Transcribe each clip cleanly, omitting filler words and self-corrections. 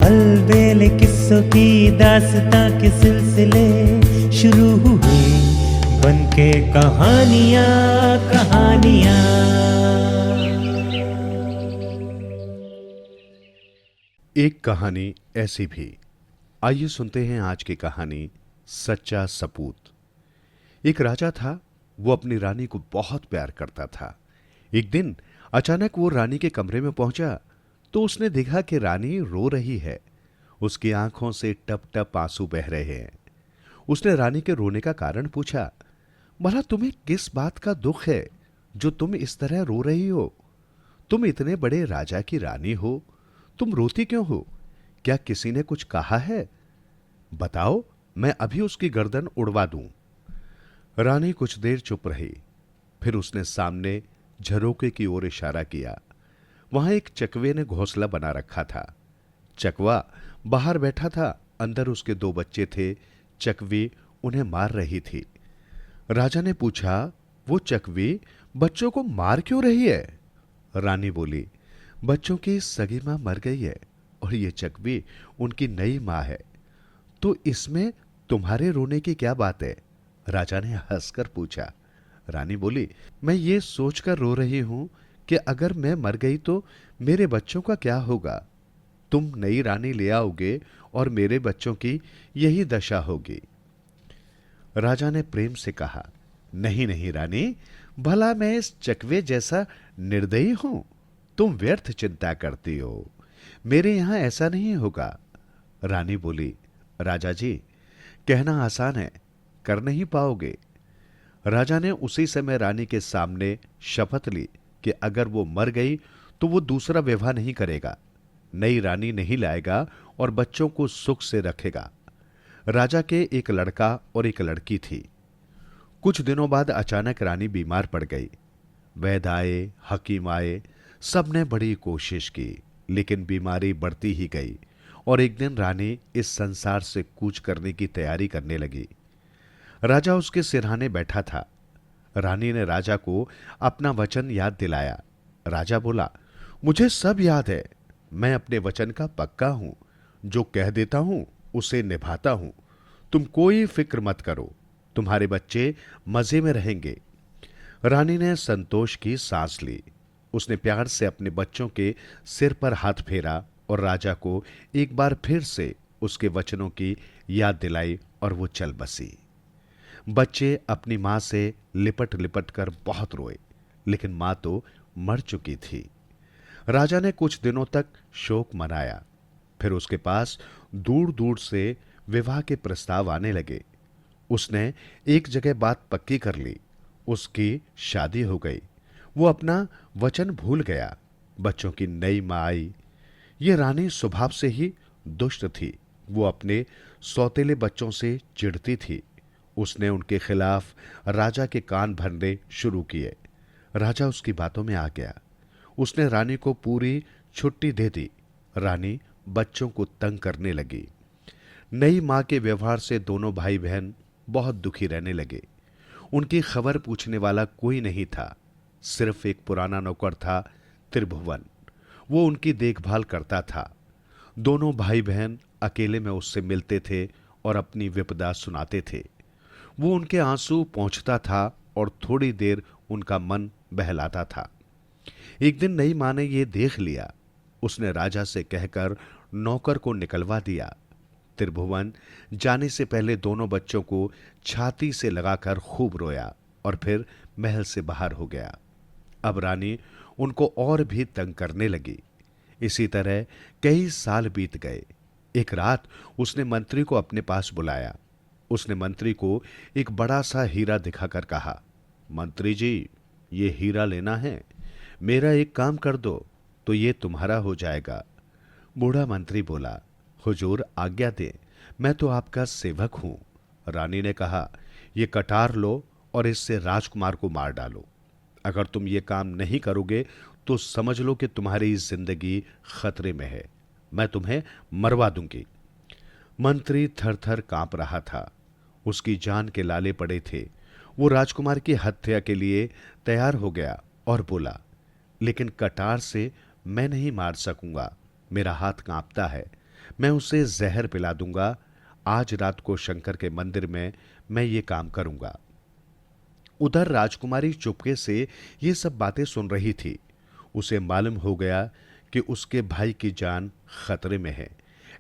अलबेले किस्सों की दास्तां के सिलसिले शुरू हुए, बनके कहानियां कहानियां। एक कहानी ऐसी भी। आइए सुनते हैं आज की कहानी, सच्चा सपूत। एक राजा था, वो अपनी रानी को बहुत प्यार करता था। एक दिन अचानक वो रानी के कमरे में पहुंचा तो उसने देखा कि रानी रो रही है। उसकी आंखों से टप टप आंसू बह रहे हैं। उसने रानी के रोने का कारण पूछा, भला तुम्हें किस बात का दुख है जो तुम इस तरह रो रही हो? तुम इतने बड़े राजा की रानी हो, तुम रोती क्यों हो? क्या किसी ने कुछ कहा है? बताओ, मैं अभी उसकी गर्दन उड़वा दूं। रानी कुछ देर चुप रही। फिर उसने सामने झरोके की ओर इशारा किया। वहां एक चकवे ने घोंसला बना रखा था। चकवा बाहर बैठा था, अंदर उसके दो बच्चे थे। चकवी उन्हें मार रही थी। राजा ने पूछा, वो चकवी बच्चों को मार क्यों रही है? रानी बोली, बच्चों की सगी मां मर गई है और ये चकवी उनकी नई मां है, तो इसमें तुम्हारे रोने की क्या बात है? राजा ने हंसकर पूछा। रानी बोली, मैं ये सोचकर रो रही हूं कि अगर मैं मर गई तो मेरे बच्चों का क्या होगा? तुम नई रानी ले आओगे और मेरे बच्चों की यही दशा होगी। राजा ने प्रेम से कहा, नहीं नहीं रानी, भला मैं इस चकवे जैसा निर्दयी हूं? तुम व्यर्थ चिंता करती हो। मेरे यहां ऐसा नहीं होगा। रानी बोली, राजा जी, कहना आसान है, कर नहीं पाओगे। राजा ने उसी समय रानी के सामने शपथ ली कि अगर वो मर गई तो वो दूसरा विवाह नहीं करेगा, नई रानी नहीं लाएगा और बच्चों को सुख से रखेगा। राजा के एक लड़का और एक लड़की थी। कुछ दिनों बाद अचानक रानी बीमार पड़ गई। वैद्य आए, हकीम आए, सबने बड़ी कोशिश की, लेकिन बीमारी बढ़ती ही गई और एक दिन रानी इस संसार से कूच करने की तैयारी करने लगी। राजा उसके सिरहाने बैठा था। रानी ने राजा को अपना वचन याद दिलाया। राजा बोला, मुझे सब याद है, मैं अपने वचन का पक्का हूं, जो कह देता हूं उसे निभाता हूं। तुम कोई फिक्र मत करो, तुम्हारे बच्चे मजे में रहेंगे। रानी ने संतोष की सांस ली। उसने प्यार से अपने बच्चों के सिर पर हाथ फेरा और राजा को एक बार फिर से उसके वचनों की याद दिलाई और वो चल बसी। बच्चे अपनी मां से लिपट लिपट कर बहुत रोए, लेकिन मां तो मर चुकी थी। राजा ने कुछ दिनों तक शोक मनाया। फिर उसके पास दूर दूर से विवाह के प्रस्ताव आने लगे। उसने एक जगह बात पक्की कर ली। उसकी शादी हो गई। वो अपना वचन भूल गया। बच्चों की नई मां आई। ये रानी स्वभाव से ही दुष्ट थी। वो अपने सौतेले बच्चों से चिढ़ती थी। उसने उनके खिलाफ राजा के कान भरने शुरू किए। राजा उसकी बातों में आ गया। उसने रानी को पूरी छुट्टी दे दी। रानी बच्चों को तंग करने लगी। नई मां के व्यवहार से दोनों भाई बहन बहुत दुखी रहने लगे। उनकी खबर पूछने वाला कोई नहीं था। सिर्फ एक पुराना नौकर था, त्रिभुवन। वो उनकी देखभाल करता था। दोनों भाई बहन अकेले में उससे मिलते थे और अपनी विपदा सुनाते थे। वो उनके आंसू पोंछता था और थोड़ी देर उनका मन बहलाता था। एक दिन नई मां ने यह देख लिया। उसने राजा से कहकर नौकर को निकलवा दिया। त्रिभुवन जाने से पहले दोनों बच्चों को छाती से लगाकर खूब रोया और फिर महल से बाहर हो गया। अब रानी उनको और भी तंग करने लगी। इसी तरह कई साल बीत गए। एक रात उसने मंत्री को अपने पास बुलाया। उसने मंत्री को एक बड़ा सा हीरा दिखाकर कहा, मंत्री जी, ये हीरा लेना है, मेरा एक काम कर दो तो ये तुम्हारा हो जाएगा। बूढ़ा मंत्री बोला, हुजूर आज्ञा दे, मैं तो आपका सेवक हूं। रानी ने कहा, ये कटार लो और इससे राजकुमार को मार डालो। अगर तुम ये काम नहीं करोगे तो समझ लो कि तुम्हारी जिंदगी खतरे में है। मैं तुम्हें मरवा दूंगी। मंत्री थर थर कांप रहा था। उसकी जान के लाले पड़े थे। वो राजकुमार की हत्या के लिए तैयार हो गया और बोला, लेकिन कटार से मैं नहीं मार सकूंगा, मेरा हाथ कांपता है। मैं उसे जहर पिला दूंगा। आज रात को शंकर के मंदिर में मैं ये काम करूंगा। उधर राजकुमारी चुपके से ये सब बातें सुन रही थी। उसे मालूम हो गया कि उसके भाई की जान खतरे में है।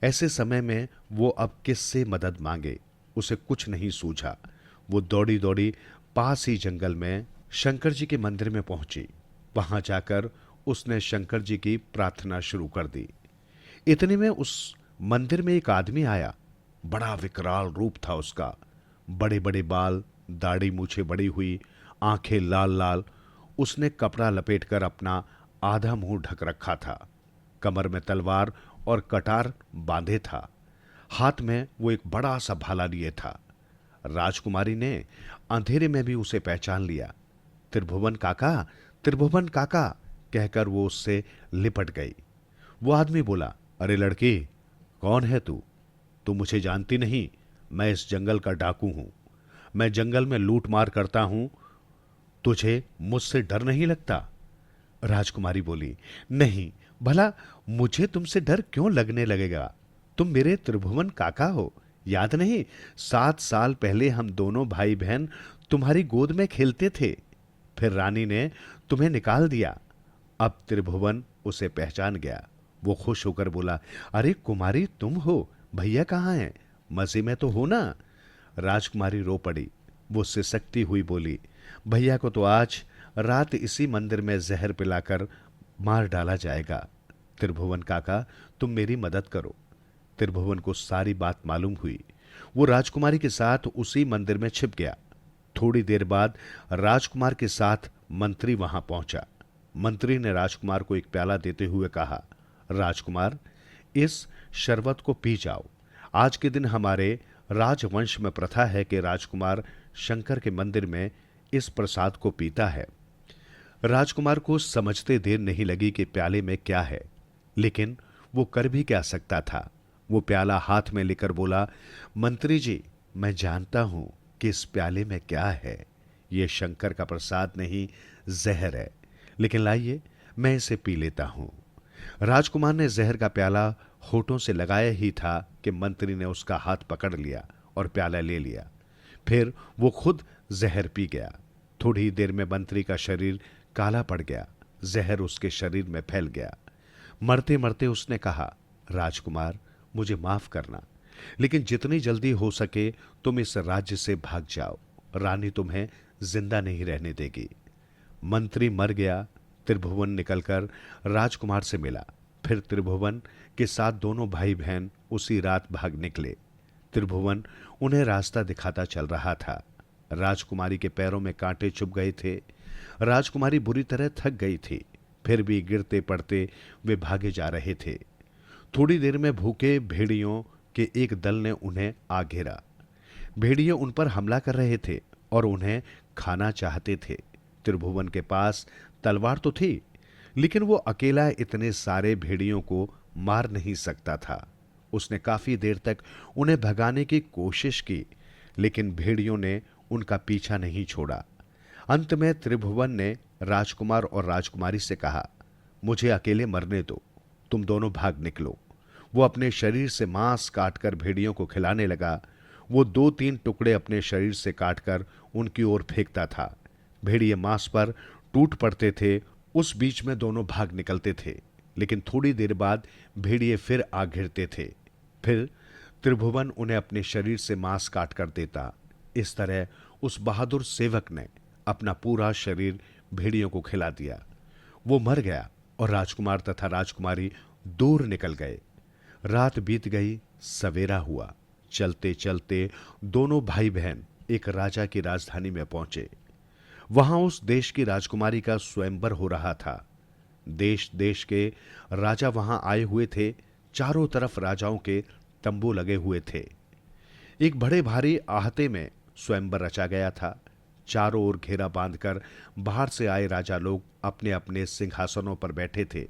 ऐसे समय में वो अब किससे मदद मांगे, उसे कुछ नहीं सूझा। वो दौड़ी दौड़ी पास ही जंगल में शंकर जी के मंदिर में पहुंची। वहां जाकर उसने शंकर जी की प्रार्थना शुरू कर दी। इतने में उस मंदिर में एक आदमी आया। बड़ा विकराल रूप था उसका। बड़े बड़े बाल, दाढ़ी मूछें बड़ी हुई, आंखें लाल लाल। उसने कपड़ा लपेटकर अपना आधा मुंह ढक रखा था। कमर में तलवार और कटार बांधे था। हाथ में वो एक बड़ा सा भाला लिए था। राजकुमारी ने अंधेरे में भी उसे पहचान लिया। त्रिभुवन काका, त्रिभुवन काका कहकर वो उससे लिपट गई। वो आदमी बोला, अरे लड़की, कौन है तू? तू मुझे जानती नहीं। मैं इस जंगल का डाकू हूं। मैं जंगल में लूट मार करता हूं। तुझे मुझसे डर नहीं लगता? राजकुमारी बोली, नहीं, भला मुझे तुमसे डर क्यों लगने लगेगा? तुम मेरे त्रिभुवन काका हो। याद नहीं, 7 साल पहले हम दोनों भाई बहन तुम्हारी गोद में खेलते थे। फिर रानी ने तुम्हें निकाल दिया। अब त्रिभुवन उसे पहचान गया। वो खुश होकर बोला, अरे कुमारी, तुम हो? भैया कहाँ हैं? मजे में तो हो ना? राजकुमारी रो पड़ी। वो सिसकती हुई बोली, भैया को तो आज रात इसी मंदिर में जहर पिलाकर मार डाला जाएगा। त्रिभुवन काका, तुम मेरी मदद करो। त्रिभुवन को सारी बात मालूम हुई। वो राजकुमारी के साथ उसी मंदिर में छिप गया। थोड़ी देर बाद राजकुमार के साथ मंत्री वहां पहुंचा। मंत्री ने राजकुमार को एक प्याला देते हुए कहा, राजकुमार, इस शरबत को पी जाओ। आज के दिन हमारे राजवंश में प्रथा है कि राजकुमार शंकर के मंदिर में इस प्रसाद को पीता है। राजकुमार को समझते देर नहीं लगी कि प्याले में क्या है, लेकिन वो कर भी क्या सकता था। वो प्याला हाथ में लेकर बोला, मंत्री जी, मैं जानता हूं कि इस प्याले में क्या है। ये शंकर का प्रसाद नहीं, जहर है। लेकिन लाइए, मैं इसे पी लेता हूं। राजकुमार ने जहर का प्याला होठों से लगाया ही था कि मंत्री ने उसका हाथ पकड़ लिया और प्याला ले लिया। फिर वो खुद जहर पी गया। थोड़ी देर में मंत्री का शरीर काला पड़ गया। जहर उसके शरीर में फैल गया। मरते मरते उसने कहा, राजकुमार, मुझे माफ करना, लेकिन जितनी जल्दी हो सके तुम इस राज्य से भाग जाओ। रानी तुम्हें जिंदा नहीं रहने देगी। मंत्री मर गया। त्रिभुवन निकलकर राजकुमार से मिला। फिर त्रिभुवन के साथ दोनों भाई बहन उसी रात भाग निकले। त्रिभुवन उन्हें रास्ता दिखाता चल रहा था। राजकुमारी के पैरों में कांटे चुभ गए थे। राजकुमारी बुरी तरह थक गई थी। फिर भी गिरते पड़ते वे भागे जा रहे थे। थोड़ी देर में भूखे भेड़ियों के एक दल ने उन्हें आ घेरा। भेड़िए उन पर हमला कर रहे थे और उन्हें खाना चाहते थे। त्रिभुवन के पास तलवार तो थी, लेकिन वो अकेला इतने सारे भेड़ियों को मार नहीं सकता था। उसने काफी देर तक उन्हें भगाने की कोशिश की, लेकिन भेड़ियों ने उनका पीछा नहीं छोड़ा। अंत में त्रिभुवन ने राजकुमार और राजकुमारी से कहा, मुझे अकेले मरने दो, तुम दोनों भाग निकलो। वो अपने शरीर से मांस काटकर भेड़ियों को खिलाने लगा। वो 2-3 टुकड़े अपने शरीर से काटकर उनकी ओर फेंकता था। भेड़िए मांस पर टूट पड़ते थे। उस बीच में दोनों भाग निकलते थे, लेकिन थोड़ी देर बाद भेड़िए फिर आ घिरते थे। फिर त्रिभुवन उन्हें अपने शरीर से मांस काट कर देता। इस तरह उस बहादुर सेवक ने अपना पूरा शरीर भेड़ियों को खिला दिया। वो मर गया और राजकुमार तथा राजकुमारी दूर निकल गए। रात बीत गई, सवेरा हुआ। चलते चलते दोनों भाई बहन एक राजा की राजधानी में पहुंचे। वहां उस देश की राजकुमारी का स्वयंवर हो रहा था। देश देश के राजा वहां आए हुए थे। चारों तरफ राजाओं के तंबू लगे हुए थे। एक बड़े भारी आहते में स्वयंवर रचा गया था। चारों ओर घेरा बांधकर बाहर से आए राजा लोग अपने अपने सिंहासनों पर बैठे थे।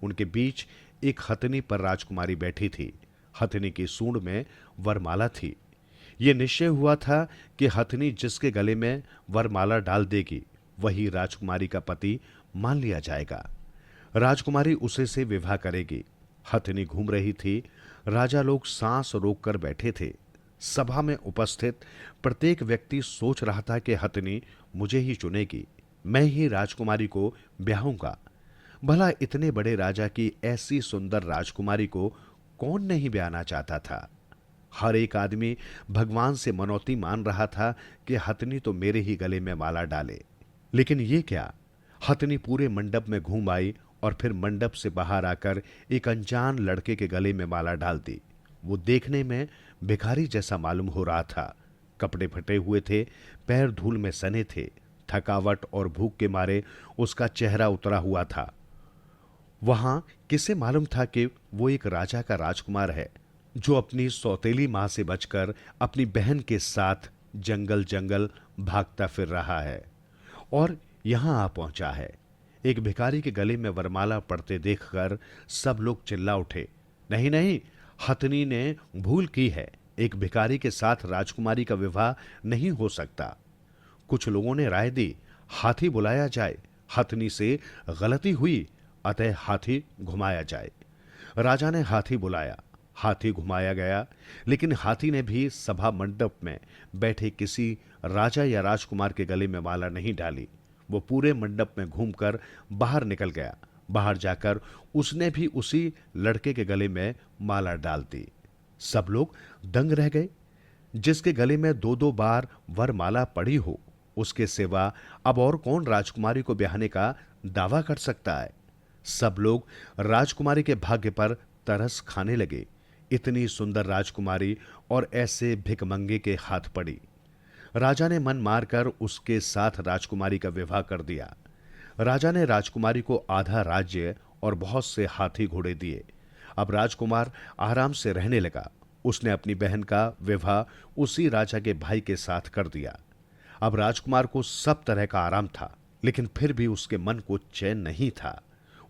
उनके बीच एक हथनी पर राजकुमारी बैठी थी। हथनी की सूंड में वरमाला थी। यह निश्चय हुआ था कि हथनी जिसके गले में वरमाला डाल देगी, वही राजकुमारी का पति मान लिया जाएगा। राजकुमारी उसे से विवाह करेगी। हथनी घूम रही थी। राजा लोग सांस रोककर बैठे थे। सभा में उपस्थित प्रत्येक व्यक्ति सोच रहा था कि हथनी मुझे ही चुनेगी, मैं ही राजकुमारी को ब्याहूंगा। भला इतने बड़े राजा की ऐसी सुंदर राजकुमारी को कौन नहीं ब्याहना चाहता था। हर एक आदमी भगवान से मनौती मान रहा था कि हथनी तो मेरे ही गले में माला डाले। लेकिन ये क्या, हथनी पूरे मंडप में घूम आई और फिर मंडप से बाहर आकर एक अनजान लड़के के गले में माला डाल दी। वो देखने में भिखारी जैसा मालूम हो रहा था। कपड़े फटे हुए थे, पैर धूल में सने थे। थकावट और भूख के मारे उसका चेहरा उतरा हुआ था। वहां किसे मालूम था कि वो एक राजा का राजकुमार है, जो अपनी सौतेली मां से बचकर अपनी बहन के साथ जंगल जंगल भागता फिर रहा है और यहां आ पहुंचा है। एक भिखारी के गले में वरमाला पड़ते देखकर सब लोग चिल्ला उठे, नहीं नहीं, हथनी ने भूल की है, एक भिखारी के साथ राजकुमारी का विवाह नहीं हो सकता। कुछ लोगों ने राय दी, हाथी बुलाया जाए, हथनी से गलती हुई, अतः हाथी घुमाया जाए। राजा ने हाथी बुलाया, हाथी घुमाया गया, लेकिन हाथी ने भी सभा मंडप में बैठे किसी राजा या राजकुमार के गले में माला नहीं डाली। वो पूरे मंडप में घूमकर बाहर निकल गया। बाहर जाकर उसने भी उसी लड़के के गले में माला डाल दी। सब लोग दंग रह गए। जिसके गले में दो दो बार वरमाला पड़ी हो, उसके सिवा अब और कौन राजकुमारी को ब्याहने का दावा कर सकता है। सब लोग राजकुमारी के भाग्य पर तरस खाने लगे। इतनी सुंदर राजकुमारी और ऐसे भिकमंगे के हाथ पड़ी। राजा ने मन मारकर उसके साथ राजकुमारी का विवाह कर दिया। राजा ने राजकुमारी को आधा राज्य और बहुत से हाथी घोड़े दिए। अब राजकुमार आराम से रहने लगा। उसने अपनी बहन का विवाह उसी राजा के भाई के साथ कर दिया। अब राजकुमार को सब तरह का आराम था, लेकिन फिर भी उसके मन को चैन नहीं था।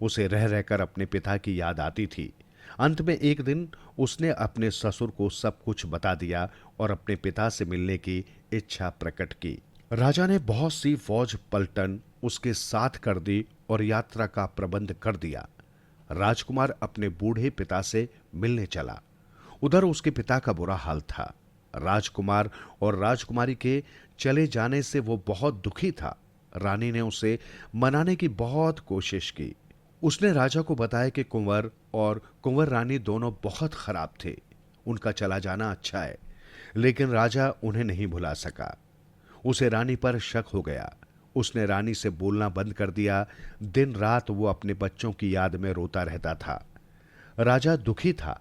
उसे रह रहकर अपने पिता की याद आती थी। अंत में एक दिन उसने अपने ससुर को सब कुछ बता दिया और अपने पिता से मिलने की इच्छा प्रकट की। राजा ने बहुत सी फौज पलटन उसके साथ कर दी और यात्रा का प्रबंध कर दिया। राजकुमार अपने बूढ़े पिता से मिलने चला। उधर उसके पिता का बुरा हाल था। राजकुमार और राजकुमारी के चले जाने से वो बहुत दुखी था। रानी ने उसे मनाने की बहुत कोशिश की। उसने राजा को बताया कि कुंवर और कुंवर रानी दोनों बहुत खराब थे। उनका चला जाना अच्छा है, लेकिन राजा उन्हें नहीं भुला सका। उसे रानी पर शक हो गया। उसने रानी से बोलना बंद कर दिया। दिन रात वो अपने बच्चों की याद में रोता रहता था। राजा दुखी था,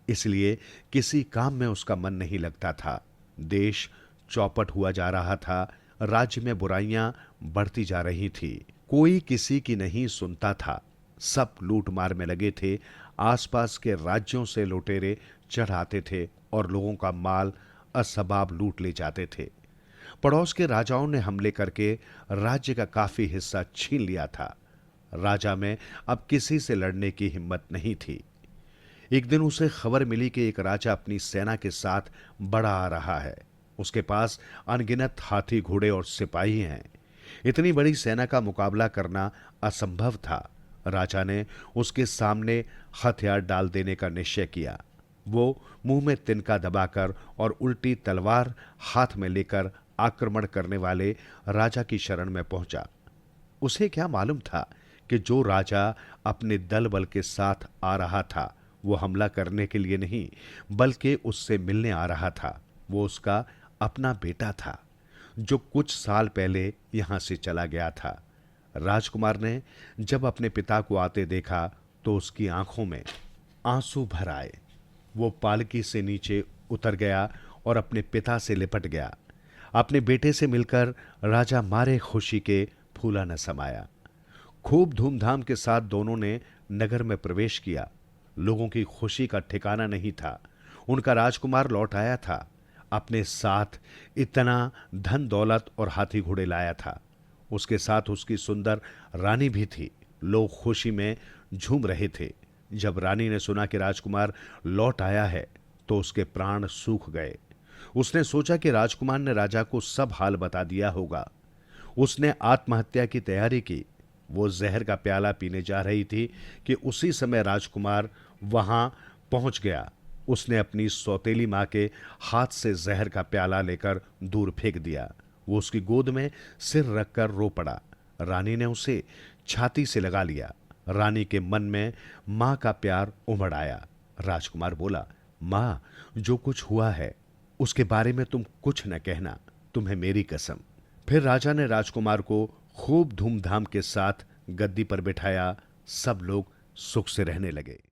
इसलिए किसी काम में उसका मन नहीं लगता था। देश चौपट हुआ जा रहा था। राज्य में बुराइयां बढ़ती जा रही थी। कोई किसी की नहीं सुनता था। सब लूट मार में लगे थे। आसपास के राज्यों से लुटेरे चढ़ आते थे और लोगों का माल असबाब लूट ले जाते थे। पड़ोस के राजाओं ने हमले करके राज्य का काफी हिस्सा छीन लिया था। राजा में अब किसी से लड़ने की हिम्मत नहीं थी। एक दिन उसे खबर मिली कि एक राजा अपनी सेना के साथ बढ़ा आ रहा है। उसके पास अनगिनत हाथी घोड़े और सिपाही हैं। इतनी बड़ी सेना का मुकाबला करना असंभव था। राजा ने उसके सामने हथियार डाल देने का निश्चय किया। वो मुंह में तिनका दबाकर और उल्टी तलवार हाथ में लेकर आक्रमण करने वाले राजा की शरण में पहुंचा। उसे क्या मालूम था कि जो राजा अपने दल बल के साथ आ रहा था, वो हमला करने के लिए नहीं, बल्कि उससे मिलने आ रहा था। वो उसका अपना बेटा था, जो कुछ साल पहले यहां से चला गया था। राजकुमार ने जब अपने पिता को आते देखा तो उसकी आंखों में आंसू भर आए। वो पालकी से नीचे उतर गया और अपने पिता से लिपट गया। अपने बेटे से मिलकर राजा मारे खुशी के फूला न समाया। खूब धूमधाम के साथ दोनों ने नगर में प्रवेश किया। लोगों की खुशी का ठिकाना नहीं था। उनका राजकुमार लौट आया था। अपने साथ इतना धन दौलत और हाथी घोड़े लाया था। उसके साथ उसकी सुंदर रानी भी थी। लोग खुशी में झूम रहे थे। जब रानी ने सुना कि राजकुमार लौट आया है तो उसके प्राण सूख गए। उसने सोचा कि राजकुमार ने राजा को सब हाल बता दिया होगा। उसने आत्महत्या की तैयारी की। वो जहर का प्याला पीने जा रही थी कि उसी समय राजकुमार वहां पहुंच गया। उसने अपनी सौतेली मां के हाथ से जहर का प्याला लेकर दूर फेंक दिया। वो उसकी गोद में सिर रखकर रो पड़ा। रानी ने उसे छाती से लगा लिया। रानी के मन में मां का प्यार उमड़ आया। राजकुमार बोला, मां, जो कुछ हुआ है उसके बारे में तुम कुछ न कहना, तुम्हें मेरी कसम। फिर राजा ने राजकुमार को खूब धूमधाम के साथ गद्दी पर बिठाया। सब लोग सुख से रहने लगे।